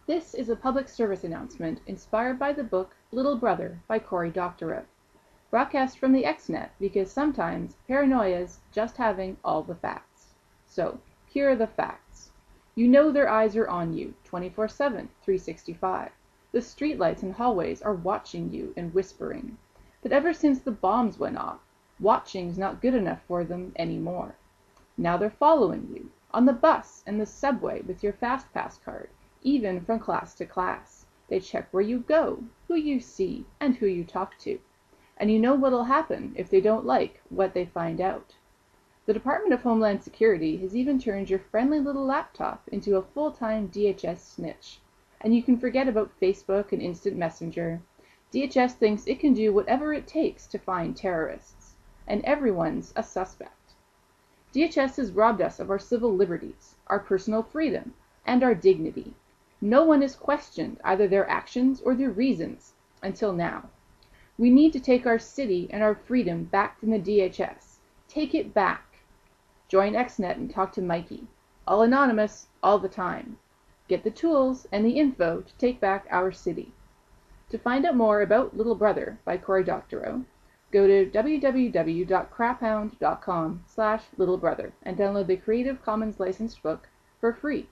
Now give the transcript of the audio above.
This is a public service announcement inspired by the book Little Brother by Cory Doctorow, broadcast from the XNet because sometimes paranoia's just having all the facts. So, here are the facts. You know their eyes are on you 24/7, 365. The streetlights and hallways are watching you and whispering. But ever since the bombs went off, watching's not good enough for them anymore. Now they're following you, on the bus and the subway with your FastPass card, even from class to class. They check where you go, who you see, and who you talk to. And you know what'll happen if they don't like what they find out. The Department of Homeland Security has even turned your friendly little laptop into a full-time DHS snitch. And you can forget about Facebook and Instant Messenger. DHS thinks it can do whatever it takes to find terrorists. And everyone's a suspect. DHS has robbed us of our civil liberties, our personal freedom, and our dignity. No one has questioned either their actions or their reasons, until now. We need to take our city and our freedom back from the DHS. Take it back. Join XNet and talk to Mikey. All anonymous, all the time. Get the tools and the info to take back our city. To find out more about Little Brother by Cory Doctorow, go to www.craphound.com/littlebrother and download the Creative Commons licensed book for free.